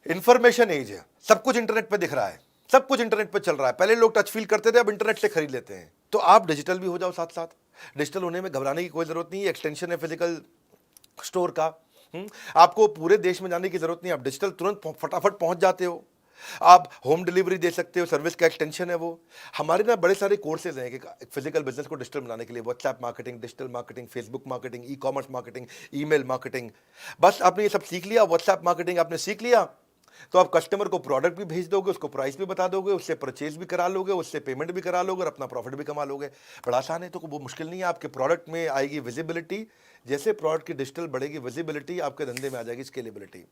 Speaker 1: इंफॉर्मेशन एज है, सब कुछ इंटरनेट पे दिख रहा है, सब कुछ इंटरनेट पे चल रहा है। पहले लोग टच फील करते थे, अब इंटरनेट से खरीद लेते हैं। तो आप डिजिटल भी हो जाओ साथ साथ। डिजिटल होने में घबराने की कोई जरूरत नहीं है, एक्सटेंशन है फिजिकल स्टोर का। आपको पूरे देश में जाने की जरूरत नहीं, आप डिजिटल तुरंत फटाफट पहुंच जाते हो। आप होम डिलीवरी दे सकते हो, सर्विस का एक्सटेंशन है वो। हमारे ना बड़े सारे कोर्सेज हैं कि एक फिजिकल बिजनेस को डिजिटल बनाने के लिए, WhatsApp marketing, digital marketing, Facebook marketing, e commerce marketing, email marketing. बस आपने ये सब सीख लिया, व्हाट्सएप मार्केटिंग आपने सीख लिया, तो आप कस्टमर को प्रोडक्ट भी भेज दोगे, उसको प्राइस भी बता दोगे, उससे परचेज भी करा लोगे, उससे पेमेंट भी करा लोगे और अपना प्रॉफिट भी कमा लोगे। बड़ा आसान है, तो वो मुश्किल नहीं है। आपके प्रोडक्ट में आएगी विजिबिलिटी, जैसे प्रोडक्ट की डिजिटल बढ़ेगी विजिबिलिटी, आपके धंधे में आ जाएगी स्केलेबिलिटी।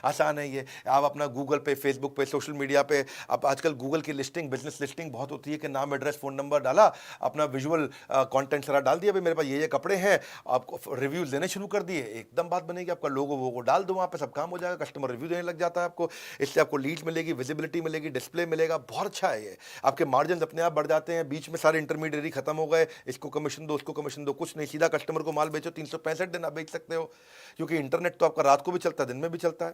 Speaker 1: आसान है ये। आप अपना गूगल पे, फेसबुक पे, सोशल मीडिया पे, आप आजकल गूगल की लिस्टिंग, बिजनेस लिस्टिंग बहुत होती है कि नाम, एड्रेस, फ़ोन नंबर डाला, अपना विजुअल कंटेंट सारा डाल दिया, भाई मेरे पास ये कपड़े हैं, आपको रिव्यूज़ देने शुरू कर दिए, एकदम बात बनेगी। आपका लोगो वोगो डाल दो वहाँ पे, सब काम हो जाएगा, कस्टमर रिव्यू देने लग जाता है आपको। इससे आपको लीड्स मिलेगी, विजिबिलिटी मिलेगी, डिस्प्ले मिलेगा, बहुत अच्छा है ये। आपके मार्जिन अपने आप बढ़ जाते हैं, बीच में सारे इंटरमीडिएरी खत्म हो गए, इसको कमीशन दो, उसको कमीशन दो, कुछ नहीं, सीधा कस्टमर को माल बेचो, 365 दिन आप बेच सकते हो, क्योंकि इंटरनेट तो आपका रात को भी चलता है, दिन में भी चलता है।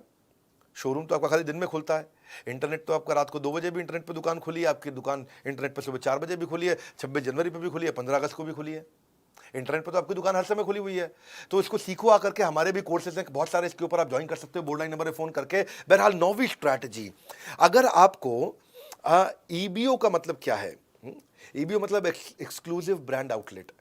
Speaker 1: शोरूम तो आपका खाली दिन में खुलता है, इंटरनेट तो आपका रात को 2 बजे भी इंटरनेट पे दुकान खुली है, आपकी दुकान इंटरनेट पे सुबह 4 बजे भी खुली है, 26 जनवरी पे भी खुली है, 15 अगस्त को भी खुली है। इंटरनेट पे तो आपकी दुकान हर समय खुली हुई है। तो इसको सीखो आकर के, हमारे भी कोर्सेज हैं बहुत सारे, इसके ऊपर आप ज्वाइन कर सकते हो बोर्ड लाइन नंबर पे फ़ोन करके। बहरहाल, नौवीं स्ट्रैटेजी, अगर आपको ईबीओ का मतलब क्या है? ईबीओ मतलब एक्सक्लूसिव ब्रांड आउटलेट।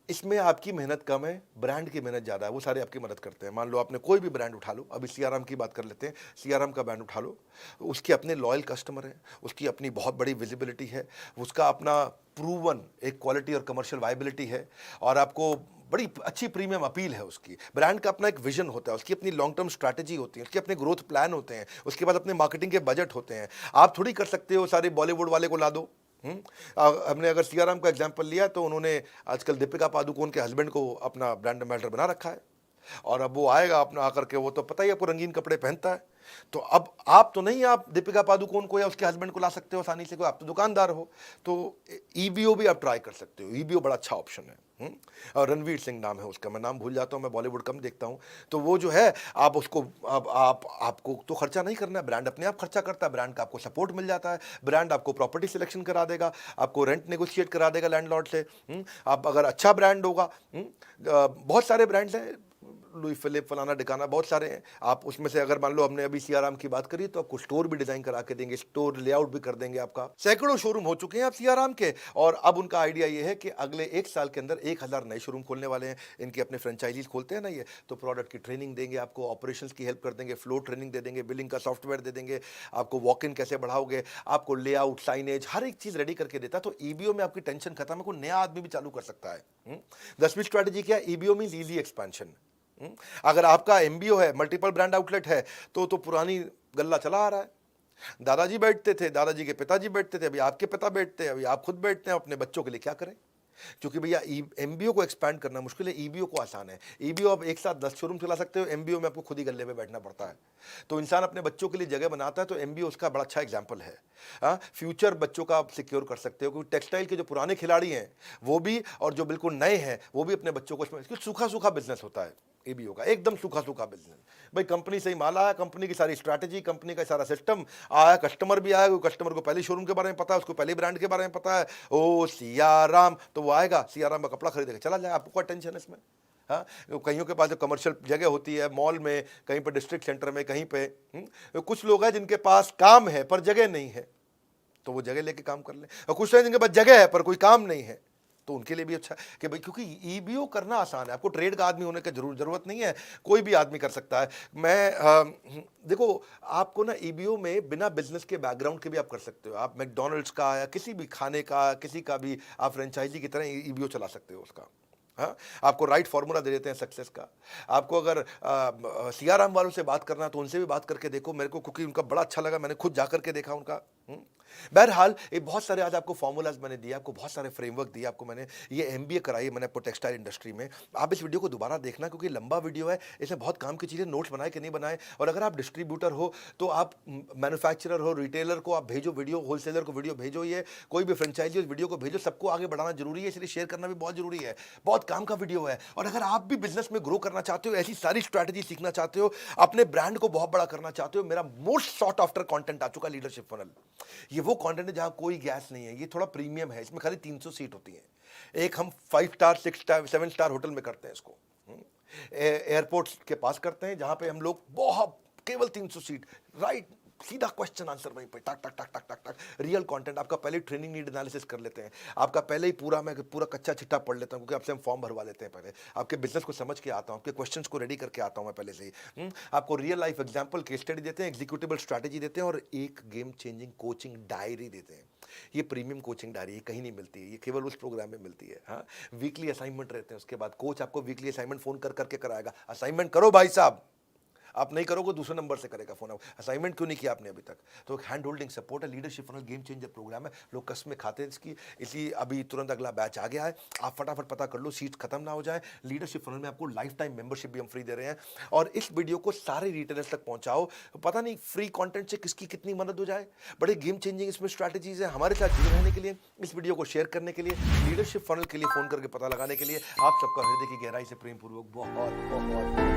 Speaker 1: इसमें आपकी मेहनत कम है, ब्रांड की मेहनत ज़्यादा है, वो सारे आपकी मदद करते हैं। मान लो आपने कोई भी ब्रांड उठा लो, अभी सीआरएम की बात कर लेते हैं, सीआरएम का ब्रांड उठा लो, उसके अपने लॉयल कस्टमर हैं, उसकी अपनी बहुत बड़ी विजिबिलिटी है, उसका अपना प्रूवन एक क्वालिटी और कमर्शियल वायबिलिटी है, और आपको बड़ी अच्छी प्रीमियम अपील है उसकी। ब्रांड का अपना एक विजन होता है, उसकी अपनी लॉन्ग टर्म स्ट्रैटेजी होती है, उसके अपने ग्रोथ प्लान होते हैं, उसके बाद अपने मार्केटिंग के बजट होते हैं। आप थोड़ी कर सकते हो सारे बॉलीवुड वाले को ला दो। हमने अगर सीआरएम का एग्जांपल लिया, तो उन्होंने आजकल दीपिका पादुकोण के हस्बैंड को अपना ब्रांड एम्बेसडर बना रखा है, और अब वो आएगा अपना आकर के, वो तो पता ही आपको रंगीन कपड़े पहनता है। तो अब आप तो नहीं, आप दीपिका पादुकोण को या उसके हस्बैंड को ला सकते हो आसानी से, कोई आप तो दुकानदार हो। तो ईबीओ भी आप ट्राई कर सकते हो, ईबीओ बड़ा अच्छा ऑप्शन है। और रणवीर सिंह नाम है उसका, मैं नाम भूल जाता हूँ, मैं बॉलीवुड कम देखता हूँ। तो वो जो है, आप उसको, आपको तो खर्चा नहीं करना है, ब्रांड अपने आप खर्चा करता है, ब्रांड का आपको सपोर्ट मिल जाता है, ब्रांड आपको प्रॉपर्टी सिलेक्शन करा देगा, आपको रेंट नेगोशिएट करा देगा लैंडलॉर्ड से। आप अगर अच्छा ब्रांड होगा, बहुत सारे ब्रांड्स हैं, लुई फिलिप, फलाना डिकाना, बहुत सारे हैं। आप उसमें से अगर मान लो, हमने अभी सीआरएम की बात करी, तो आपको स्टोर भी डिजाइन करा के देंगे, स्टोर लेआउट भी कर देंगे आपका। सैकड़ों शोरूम हो चुके हैं आप सीआरएम के, और अब उनका आइडिया ये है कि अगले 1 साल के अंदर 1000 नए शोरूम खोलने वाले हैं। इनके अपने फ्रेंचाइजीज खोलते हैं ना ये, तो प्रोडक्ट की ट्रेनिंग देंगे आपको, ऑपरेशंस की हेल्प कर देंगे, फ्लो ट्रेनिंग दे देंगे, बिलिंग का सॉफ्टवेयर दे देंगे आपको, वॉक इन कैसे बढ़ाओगे, आपको लेआउट, साइनेज, हर एक चीज रेडी करके देता है। तो ईबीओ में आपकी टेंशन खत्म है, कोई नया आदमी भी चालू कर सकता है। 10वीं स्ट्रैटेजी क्या है? EBO means easy expansion. अगर आपका एमबीओ है, मल्टीपल ब्रांड आउटलेट है, तो पुरानी गल्ला चला आ रहा है। दादाजी बैठते थे, दादाजी के पिताजी बैठते थे, अभी आपके पिता बैठते हैं, अभी आप खुद बैठते हैं, अपने बच्चों के लिए क्या करें? क्योंकि भैया एमबीओ को एक्सपैंड करना मुश्किल है, ईबीओ को आसान है। ईबीओ आप एक साथ 10 शोरूम चला सकते हो, एमबीओ में आपको खुद ही गल्ले पे बैठना पड़ता है। तो इंसान अपने बच्चों के लिए जगह बनाता है, तो एमबीओ उसका बड़ा अच्छा एग्जाम्पल है। फ्यूचर बच्चों का आप सिक्योर कर सकते हो, क्योंकि टेक्सटाइल के जो पुराने खिलाड़ी हैं वो भी, और जो बिल्कुल नए हैं वो भी अपने बच्चों को, सूखा सूखा बिजनेस होता है ईबीओ का, एकदम सूखा सूखा बिजनेस। भाई कंपनी से ही माल आया, कंपनी की सारी स्ट्रैटेजी, कंपनी का सारा सिस्टम आया, कस्टमर भी आया, कस्टमर को पहले शोरूम के बारे में पता है, उसको पहले ब्रांड के बारे में पता है, ओ सियाराम, तो वो आएगा, सियाराम का कपड़ा खरीदेगा, चला जाए, आपको क्या टेंशन है इसमें? हाँ, कईयों के पास जो कमर्शियल जगह होती है, मॉल में, कहीं पर डिस्ट्रिक्ट सेंटर में, कहीं पे, कुछ लोग हैं जिनके पास काम है पर जगह नहीं है, तो वो जगह लेके काम कर ले, और कुछ लोग जिनके पास जगह है पर कोई काम नहीं है, तो उनके लिए भी अच्छा कि भाई, क्योंकि ईबीओ करना आसान है, आपको ट्रेड का आदमी होने की जरूरत नहीं है, कोई भी आदमी कर सकता है। देखो, आपको ना ईबीओ में बिना बिजनेस के बैकग्राउंड के भी आप कर सकते हो। आप मैकडोनल्ड्स का या किसी भी खाने का, किसी का भी आप फ्रेंचाइजी की तरह ईबीओ चला सकते हो उसका। हाँ, आपको राइट फार्मूला दे देते हैं सक्सेस का। आपको अगर सीआरएम वालों से बात करना, तो उनसे भी बात करके देखो, मेरे को क्योंकि उनका बड़ा अच्छा लगा, मैंने खुद जाकर के देखा उनका। बहरहाल, ये बहुत सारे आज आपको फॉर्मूलाज मैंने दिए, आपको बहुत सारे फ्रेमवर्क दिए, आपको मैंने ये एमबीए कराई मैंने आपको टेक्सटाइल इंडस्ट्री में। आप इस वीडियो को दोबारा देखना, क्योंकि लंबा वीडियो है, इसमें बहुत काम की चीज़ें, नोट्स बनाए कि नहीं बनाए। और अगर आप डिस्ट्रीब्यूटर हो, तो आप मैन्युफैक्चरर हो, रिटेलर को आप भेजो वीडियो, होलसेलर को वीडियो भेजो, ये कोई भी फ्रेंचाइजी उस वीडियो को भेजो, सबको आगे बढ़ाना जरूरी है, इसलिए शेयर करना भी बहुत जरूरी है। बहुत काम का वीडियो है। और अगर आप भी बिजनेस में ग्रो करना चाहते हो, ऐसी सारी स्ट्रैटेजी सीखना चाहते हो, अपने ब्रांड को बहुत बड़ा करना चाहते हो, मेरा मोस्ट सॉट आफ्टर कंटेंट आ चुका, लीडरशिप फनल। ये वो कंटेंट है जहां कोई गैस नहीं है, ये थोड़ा प्रीमियम है, इसमें खाली 300 सीट होती है। एक हम 5 स्टार, 6 स्टार, 7 स्टार होटल में करते हैं इसको, एयरपोर्ट के पास करते हैं, जहां पे हम लोग बहुत, केवल 300 सीट, राइट सीधा क्वेश्चन आंसर वहीं पे टक टक टक टक टक टक। रियल कंटेंट आपका पहले ट्रेनिंग नीड एनालिसिस कर लेते हैं, आपका पहले ही मैं पूरा कच्चा चिट्ठा पढ़ लेता हूँ, क्योंकि आपसे हम फॉर्म भरवा लेते हैं पहले, आपके बिजनेस को समझ के आता हूँ, आपके क्वेश्चंस को रेडी करके आता हूँ मैं पहले से ही। आपको real life example case study देते हैं, एग्जीक्यूटिबल स्ट्रैटेजी देते हैं और एक गेम चेंजिंग कोचिंग डायरी देते हैं। ये प्रीमियम कोचिंग डायरी ये कहीं नहीं मिलती है, ये केवल उस प्रोग्राम में मिलती है। हाँ, वीकली असाइनमेंट रहते हैं, उसके बाद कोच आपको वीकली असाइनमेंट फोन कर करके कराएगा, असाइनमेंट करो भाई साहब, आप नहीं करोगे दूसरे नंबर से करेगा फोन। असाइनमेंट क्यों नहीं किया आपने अभी तक? तो हैंड होल्डिंग सपोर्ट है, leadership funnel game changer program है, लोग कसमें खाते हैं इसकी, इसलिए अभी तुरंत अगला बैच आ गया है, आप फटाफट पता कर लो, सीट खत्म ना हो जाए। लीडरशिप फनल में आपको लाइफ टाइम मेंबरशिप भी हम फ्री दे रहे हैं, और इस वीडियो को सारे रिटेलर्स तक पहुंचाओ, पता नहीं फ्री कंटेंट से किसकी कितनी मदद हो जाए। बड़े गेम चेंजिंग इसमें स्ट्रैटेजीज है। हमारे साथ जुड़े रहने के लिए, इस वीडियो को शेयर करने के लिए, लीडरशिप फनल के लिए फोन करके पता लगाने के लिए आप सबका हृदय की गहराई से प्रेम पूर्वक बहुत बहुत